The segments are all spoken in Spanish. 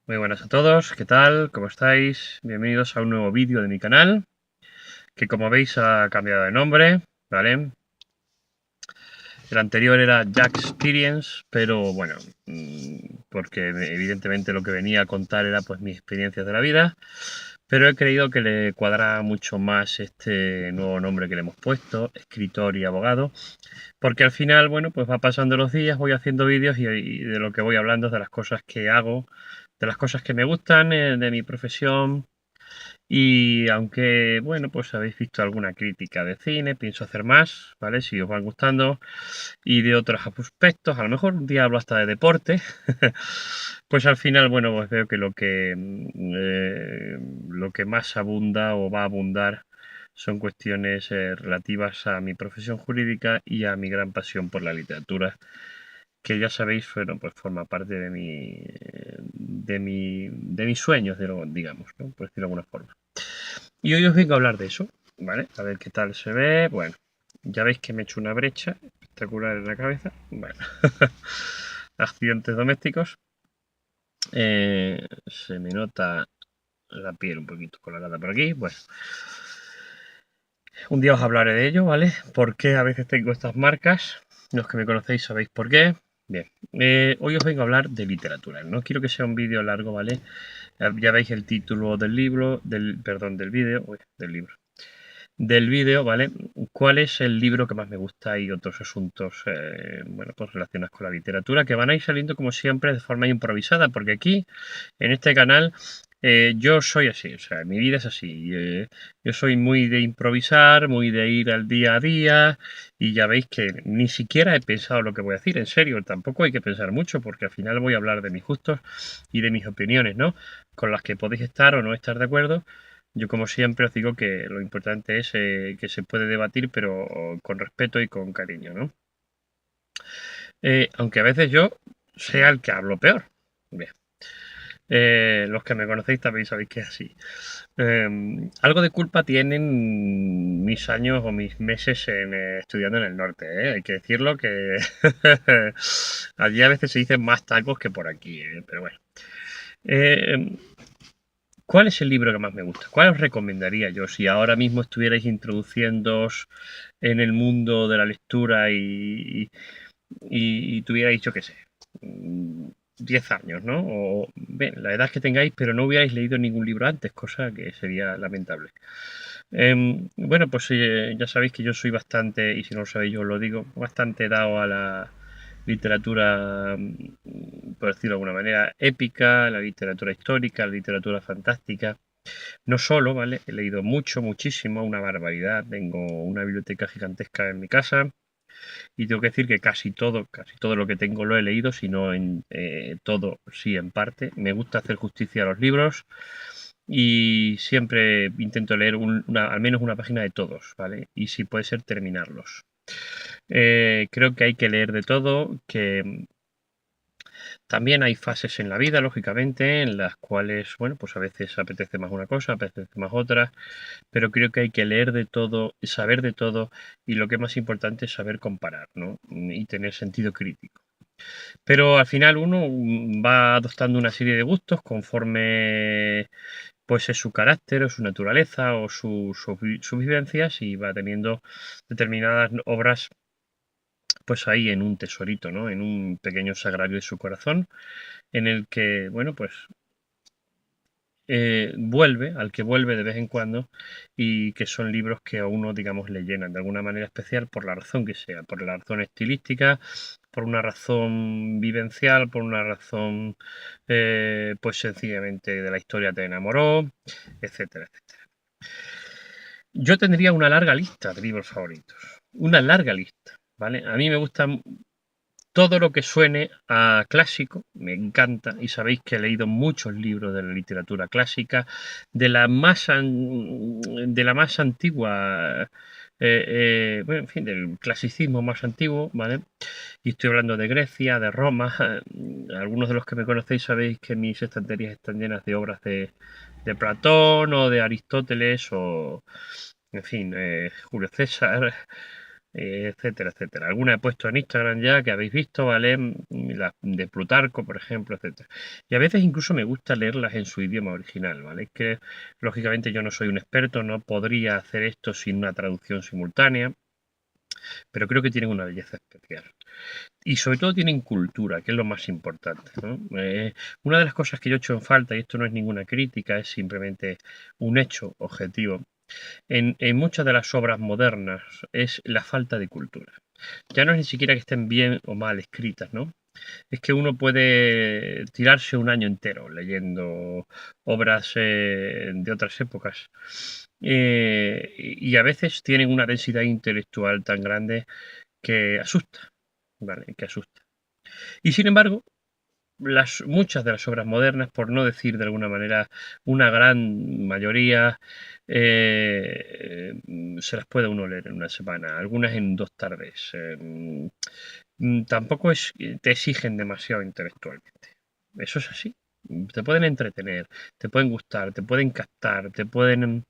Muy buenas a todos, ¿qué tal? ¿Cómo estáis? Bienvenidos a un nuevo vídeo de mi canal, que como veis ha cambiado de nombre, ¿vale? El anterior era Jack Experience, pero bueno, porque evidentemente lo que venía a contar era pues mis experiencias de la vida, pero he creído que le cuadra mucho más este nuevo nombre que le hemos puesto, escritor y abogado, porque al final, bueno, pues va pasando los días, voy haciendo vídeos y de lo que voy hablando es de las cosas que hago, de las cosas que me gustan, de mi profesión. Y aunque, bueno, pues habéis visto alguna crítica de cine, pienso hacer más, ¿vale? Si os van gustando. Y de otros aspectos, a lo mejor un día hablo hasta de deporte. Pues al final, bueno, pues veo que lo que más abunda o va a abundar son cuestiones relativas a mi profesión jurídica y a mi gran pasión por la literatura, que ya sabéis, bueno, pues forma parte de mis sueños, digamos, ¿no? Por decirlo de alguna forma. Y hoy os vengo a hablar de eso, ¿vale? A ver qué tal se ve. Bueno, ya veis que me he hecho una brecha espectacular en la cabeza. Bueno, accidentes domésticos. Se me nota la piel un poquito colorada por aquí. Bueno, un día os hablaré de ello, ¿vale? ¿Por qué a veces tengo estas marcas? Los que me conocéis sabéis por qué. Bien, hoy os vengo a hablar de literatura. No quiero que sea un vídeo largo, ¿vale? Ya veis el título del libro, perdón, del vídeo, del libro. Del vídeo, ¿vale? ¿Cuál es el libro que más me gusta y otros asuntos, bueno, pues relacionados con la literatura que van a ir saliendo como siempre de forma improvisada? Porque aquí, en este canal, yo soy así, o sea, mi vida es así. Yo soy muy de improvisar, muy de ir al día a día y ya veis que ni siquiera he pensado lo que voy a decir, en serio, tampoco hay que pensar mucho porque al final voy a hablar de mis gustos y de mis opiniones, ¿no? Con las que podéis estar o no estar de acuerdo. Yo, como siempre, os digo que lo importante es que se puede debatir, pero con respeto y con cariño, ¿no? Aunque a veces yo sea el que hablo peor. Bien. Los que me conocéis también sabéis que es así. Algo de culpa tienen mis años o mis meses estudiando en el norte, ¿eh? Hay que decirlo que allí a veces se dicen más tacos que por aquí, ¿eh? Pero bueno. Eh, ¿Cuál es el libro que más me gusta? ¿Cuál os recomendaría yo si ahora mismo estuvierais introduciéndoos en el mundo de la lectura y tuvierais, yo qué sé, 10 años, ¿no? O bien, la edad que tengáis, pero no hubierais leído ningún libro antes, cosa que sería lamentable. Bueno, pues ya sabéis que yo soy bastante, y si no lo sabéis yo os lo digo, bastante dado a la literatura, por decirlo de alguna manera, épica, la literatura histórica, la literatura fantástica. No solo, ¿vale? He leído mucho, muchísimo, una barbaridad. Tengo una biblioteca gigantesca en mi casa y tengo que decir que casi todo lo que tengo lo he leído, si no en todo, sí en parte. Me gusta hacer justicia a los libros y siempre intento leer al menos una página de todos, ¿vale? Y si puede ser terminarlos. Creo que hay que leer de todo, que también hay fases en la vida, lógicamente, en las cuales, bueno, pues a veces apetece más una cosa, apetece más otra, pero creo que hay que leer de todo, saber de todo y lo que es más importante es saber comparar, ¿no? Y tener sentido crítico. Pero al final uno va adoptando una serie de gustos conforme pues es su carácter o su naturaleza o sus vivencias y va teniendo determinadas obras pues ahí en un tesorito, ¿no? En un pequeño sagrario de su corazón en el que, bueno, pues al que vuelve de vez en cuando y que son libros que a uno, digamos, le llenan de alguna manera especial por la razón que sea, por la razón estilística, por una razón vivencial, por una razón, pues sencillamente de la historia te enamoró, etcétera, etcétera. Yo tendría una larga lista de libros favoritos, una larga lista, ¿vale? A mí me gustan todo lo que suene a clásico me encanta y sabéis que he leído muchos libros de la literatura clásica, de la más antigua, bueno, en fin, del clasicismo más antiguo, ¿vale? Y estoy hablando de Grecia, de Roma. Algunos de los que me conocéis sabéis que mis estanterías están llenas de obras de Platón o de Aristóteles o, en fin, Julio César. etcétera, etcétera. Algunas he puesto en Instagram ya que habéis visto, ¿vale? Las de Plutarco, por ejemplo, etcétera. Y a veces incluso me gusta leerlas en su idioma original, ¿vale? Que lógicamente yo no soy un experto, no podría hacer esto sin una traducción simultánea, pero creo que tienen una belleza especial. Y sobre todo tienen cultura, que es lo más importante, ¿no? Una de las cosas que yo he hecho en falta, y esto no es ninguna crítica, es simplemente un hecho objetivo, en muchas de las obras modernas es la falta de cultura. Ya no es ni siquiera que estén bien o mal escritas, ¿no? Es que uno puede tirarse un año entero leyendo obras de otras épocas. Y a veces tienen una densidad intelectual tan grande que asusta, ¿vale? Que asusta. Y sin embargo, muchas de las obras modernas, por no decir de alguna manera una gran mayoría, se las puede uno leer en una semana, algunas en 2 tardes. Tampoco te exigen demasiado intelectualmente. Eso es así. Te pueden entretener, te pueden gustar, te pueden captar, te pueden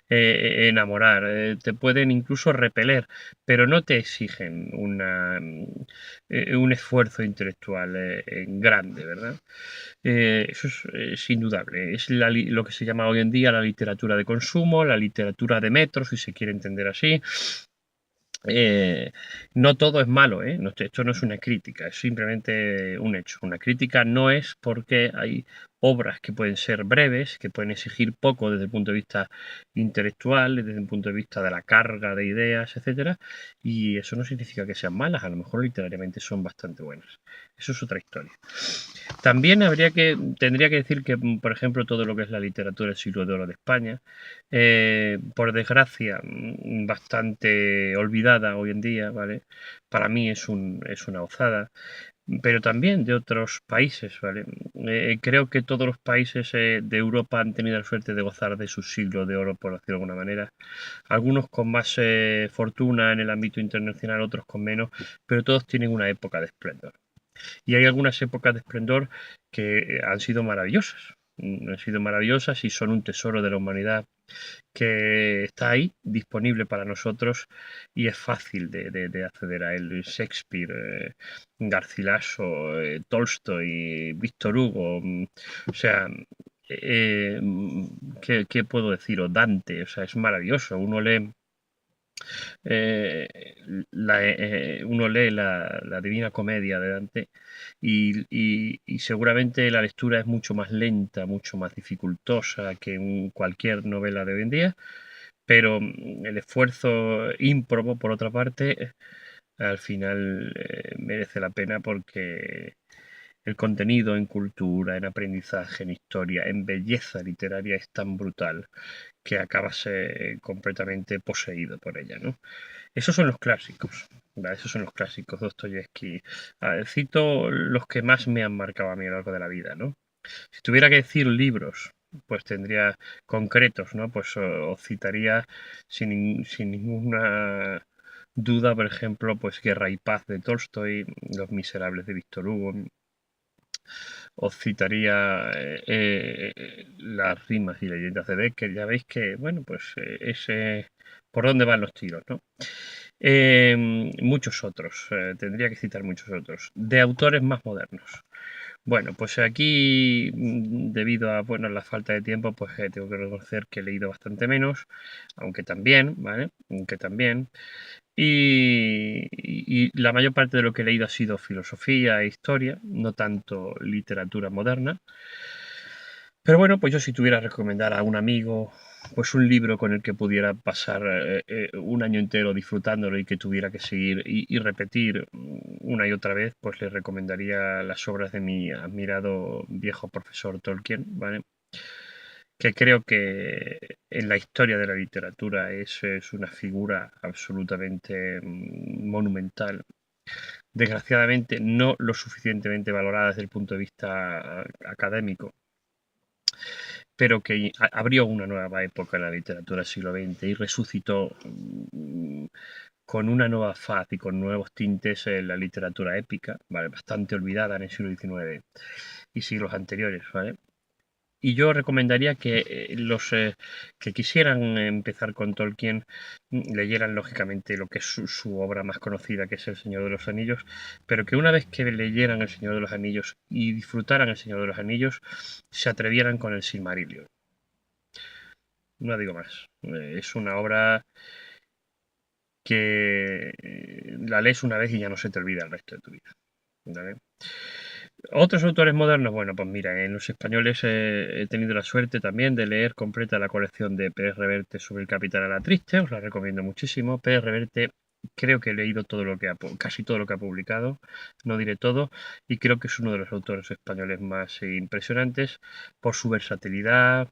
enamorar, te pueden incluso repeler, pero no te exigen un esfuerzo intelectual grande, ¿verdad? Eso es indudable. Es lo que se llama hoy en día la literatura de consumo, la literatura de metro, si se quiere entender así. Eh, no todo es malo, ¿eh? Esto no es una crítica, es simplemente un hecho. Una crítica no es porque hay obras que pueden ser breves, que pueden exigir poco desde el punto de vista intelectual, desde el punto de vista de la carga de ideas, etcétera, y eso no significa que sean malas, a lo mejor literariamente son bastante buenas. Eso es otra historia. También tendría que decir que, por ejemplo, todo lo que es la literatura del siglo de oro de España, por desgracia, bastante olvidada hoy en día, ¿vale? Para mí es una gozada, pero también de otros países, ¿vale? Creo que todos los países de Europa han tenido la suerte de gozar de su siglo de oro, por decirlo de alguna manera. Algunos con más fortuna en el ámbito internacional, otros con menos, pero todos tienen una época de esplendor. Y hay algunas épocas de esplendor que han sido maravillosas. Han sido maravillosas y son un tesoro de la humanidad que está ahí, disponible para nosotros y es fácil de acceder a él. Shakespeare, Garcilaso, Tolstoy, Víctor Hugo, o sea, ¿qué puedo decir? O Dante, o sea, es maravilloso. eh, uno lee la Divina Comedia de Dante y seguramente la lectura es mucho más lenta, mucho más dificultosa que cualquier novela de hoy en día, pero el esfuerzo ímprobo, por otra parte, al final merece la pena porque el contenido en cultura, en aprendizaje, en historia, en belleza literaria es tan brutal que acabas completamente poseído por ella, ¿no? Esos son los clásicos, ¿vale? Esos son los clásicos, Dostoyevsky. Cito los que más me han marcado a mí a lo largo de la vida, ¿no? Si tuviera que decir libros, pues tendría concretos, ¿no? Pues os citaría sin ninguna duda, por ejemplo, pues Guerra y Paz de Tolstoy, Los Miserables de Víctor Hugo. Os citaría las rimas y leyendas de Becker. Ya veis que, bueno, pues ese por dónde van los tiros, ¿no? Muchos otros, tendría que citar muchos otros, de autores más modernos. Bueno, pues aquí, debido a bueno, la falta de tiempo, pues tengo que reconocer que he leído bastante menos, aunque también, ¿vale? Aunque también. Y la mayor parte de lo que he leído ha sido filosofía e historia, no tanto literatura moderna. Pero bueno, pues yo si tuviera que recomendar a un amigo, pues un libro con el que pudiera pasar un año entero disfrutándolo y que tuviera que seguir y repetir una y otra vez, pues le recomendaría las obras de mi admirado viejo profesor Tolkien, ¿vale? Que creo que en la historia de la literatura es una figura absolutamente monumental. Desgraciadamente no lo suficientemente valorada desde el punto de vista académico, pero que abrió una nueva época en la literatura del siglo XX y resucitó con una nueva faz y con nuevos tintes en la literatura épica, ¿vale? Bastante olvidada en el siglo XIX y siglos anteriores, ¿vale? Y yo recomendaría que los que quisieran empezar con Tolkien leyeran lógicamente lo que es su obra más conocida, que es El Señor de los Anillos, pero que una vez que leyeran El Señor de los Anillos y disfrutaran El Señor de los Anillos, se atrevieran con el Silmarillion. No digo más. Es una obra que la lees una vez y ya no se te olvida el resto de tu vida. ¿Vale? Otros autores modernos, bueno, pues mira, en los españoles he tenido la suerte también de leer completa la colección de Pérez Reverte sobre el Capitán a la Triste, os la recomiendo muchísimo. Pérez Reverte, creo que he leído todo lo que casi todo lo que ha publicado, no diré todo, y creo que es uno de los autores españoles más impresionantes por su versatilidad,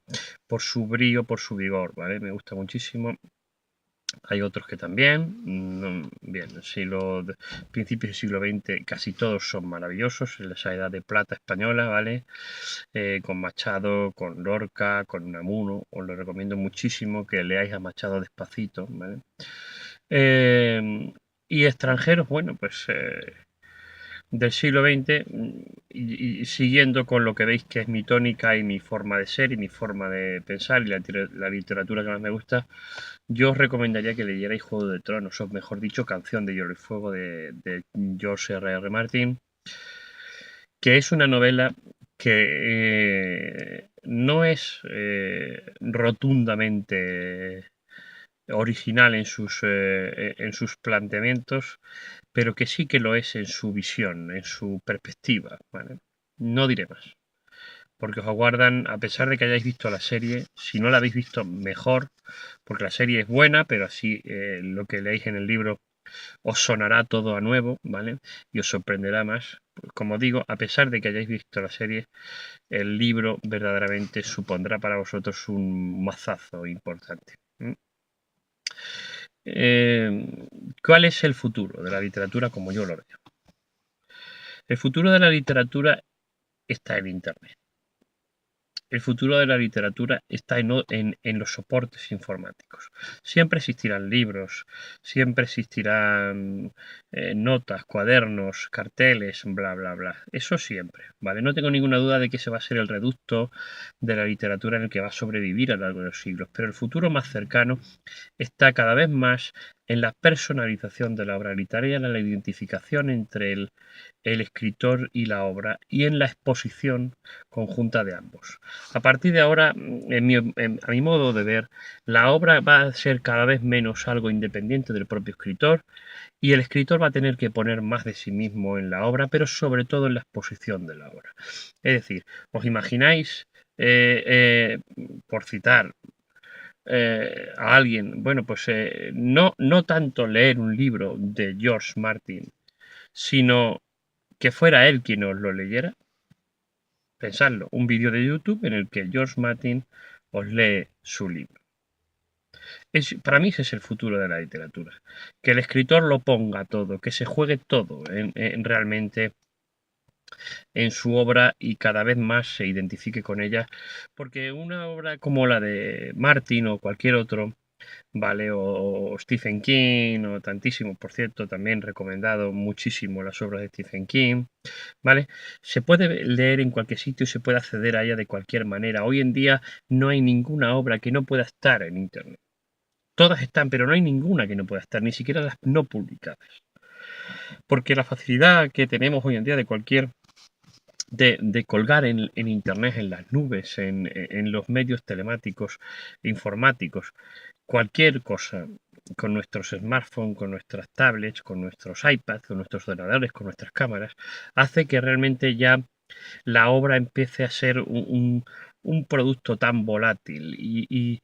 por su brío, por su vigor, ¿vale? Me gusta muchísimo. Hay otros que también. Bien, principios del siglo XX casi todos son maravillosos. En esa edad de plata española, ¿vale? Con Machado, con Lorca, con Unamuno. Os lo recomiendo muchísimo que leáis a Machado despacito, ¿vale? Y extranjeros, bueno, pues del siglo XX y siguiendo con lo que veis que es mi tónica y mi forma de ser y mi forma de pensar y la literatura que más me gusta, yo os recomendaría que leyerais Juego de Tronos, o mejor dicho, Canción de Hielo y Fuego de George R.R. Martin, que es una novela que no es rotundamente original en sus planteamientos, pero que sí que lo es en su visión, en su perspectiva. ¿Vale? No diré más, porque os aguardan, a pesar de que hayáis visto la serie, si no la habéis visto, mejor, porque la serie es buena, pero así lo que leéis en el libro os sonará todo a nuevo, ¿vale? Y os sorprenderá más. Como digo, a pesar de que hayáis visto la serie, el libro verdaderamente supondrá para vosotros un mazazo importante. ¿Cuál es el futuro de la literatura como yo lo veo? El futuro de la literatura está en Internet. El futuro de la literatura está en los soportes informáticos. Siempre existirán libros, siempre existirán notas, cuadernos, carteles, bla, bla, bla. Eso siempre, ¿vale? No tengo ninguna duda de que ese va a ser el reducto de la literatura en el que va a sobrevivir a lo largo de los siglos. Pero el futuro más cercano está cada vez más en la personalización de la obra literaria, en la identificación entre el escritor y la obra y en la exposición conjunta de ambos. A partir de ahora, a mi modo de ver, la obra va a ser cada vez menos algo independiente del propio escritor y el escritor va a tener que poner más de sí mismo en la obra, pero sobre todo en la exposición de la obra. Es decir, ¿os imagináis, por citar a alguien, bueno, pues no tanto leer un libro de George Martin, sino que fuera él quien os lo leyera? Pensadlo, un vídeo de YouTube en el que George Martin os lee su libro. Para mí ese es el futuro de la literatura. Que el escritor lo ponga todo, que se juegue todo realmente en su obra y cada vez más se identifique con ella. Porque una obra como la de Martin o cualquier otro, ¿vale? O Stephen King, o tantísimo, por cierto, también recomendado muchísimo las obras de Stephen King, ¿vale? Se puede leer en cualquier sitio y se puede acceder a ella de cualquier manera. Hoy en día no hay ninguna obra que no pueda estar en Internet. Todas están, pero no hay ninguna que no pueda estar, ni siquiera las no publicadas. Porque la facilidad que tenemos hoy en día de colgar en Internet, en las nubes, en los medios telemáticos, informáticos, cualquier cosa, con nuestros smartphones, con nuestras tablets, con nuestros iPads, con nuestros ordenadores, con nuestras cámaras, hace que realmente ya la obra empiece a ser un producto tan volátil y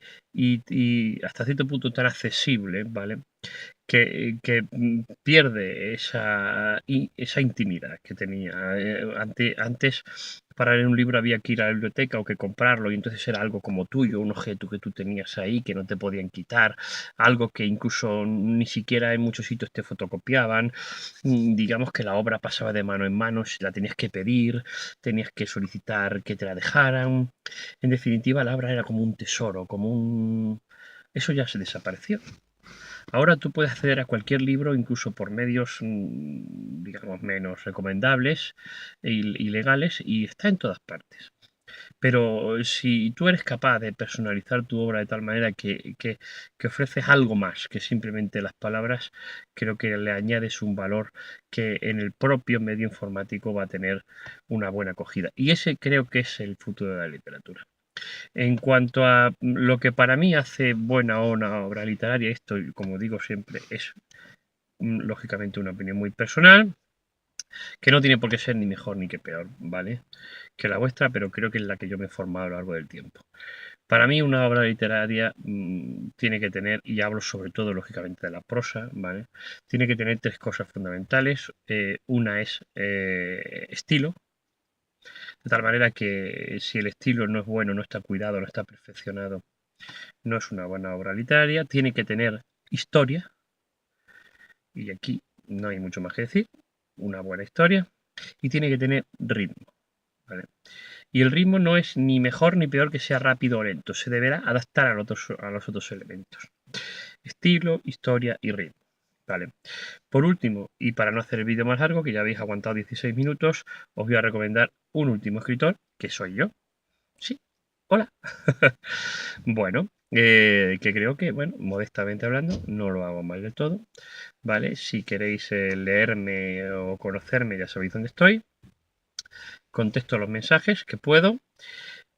hasta cierto punto tan accesible, ¿vale? Que pierde esa intimidad que tenía. Antes, para leer un libro había que ir a la biblioteca o que comprarlo y entonces era algo como tuyo, un objeto que tú tenías ahí que no te podían quitar, algo que incluso ni siquiera en muchos sitios te fotocopiaban. Digamos que la obra pasaba de mano en mano, si la tenías que pedir, tenías que solicitar que te la dejaran. En definitiva, la obra era como un tesoro, como un... Eso ya se desapareció. Ahora tú puedes acceder a cualquier libro, incluso por medios, digamos, menos recomendables y legales, y está en todas partes. Pero si tú eres capaz de personalizar tu obra de tal manera que ofreces algo más que simplemente las palabras, creo que le añades un valor que en el propio medio informático va a tener una buena acogida. Y ese creo que es el futuro de la literatura. En cuanto a lo que para mí hace buena una obra literaria, esto, como digo siempre, es lógicamente una opinión muy personal, que no tiene por qué ser ni mejor ni que peor, ¿vale? Que la vuestra, pero creo que es la que yo me he formado a lo largo del tiempo. Para mí una obra literaria tiene que tener, y hablo sobre todo lógicamente de la prosa, ¿vale? Tiene que tener tres cosas fundamentales. Una es estilo, de tal manera que si el estilo no es bueno, no está cuidado, no está perfeccionado, no es una buena obra literaria. Tiene que tener historia, y aquí no hay mucho más que decir, una buena historia, y tiene que tener ritmo, ¿vale? Y el ritmo no es ni mejor ni peor que sea rápido o lento, se deberá adaptar a los otros elementos. Estilo, historia y ritmo. Vale. Por último, y para no hacer el vídeo más largo, que ya habéis aguantado 16 minutos, os voy a recomendar un último escritor, que soy yo. Sí, hola. Bueno, que creo que, bueno, modestamente hablando, no lo hago mal del todo. ¿Vale? Si queréis leerme o conocerme, ya sabéis dónde estoy. Contesto los mensajes que puedo.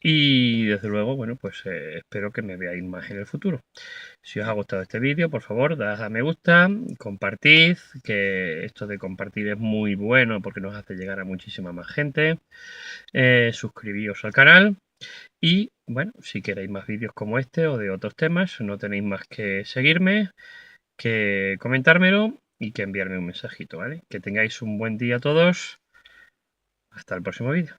Y desde luego, bueno, pues espero que me veáis más en el futuro. Si os ha gustado este vídeo, por favor, dad a me gusta, compartid, que esto de compartir es muy bueno porque nos hace llegar a muchísima más gente. Suscribíos al canal. Y bueno, si queréis más vídeos como este o de otros temas, no tenéis más que seguirme, que comentármelo y que enviarme un mensajito, ¿vale? Que tengáis un buen día a todos. Hasta el próximo vídeo.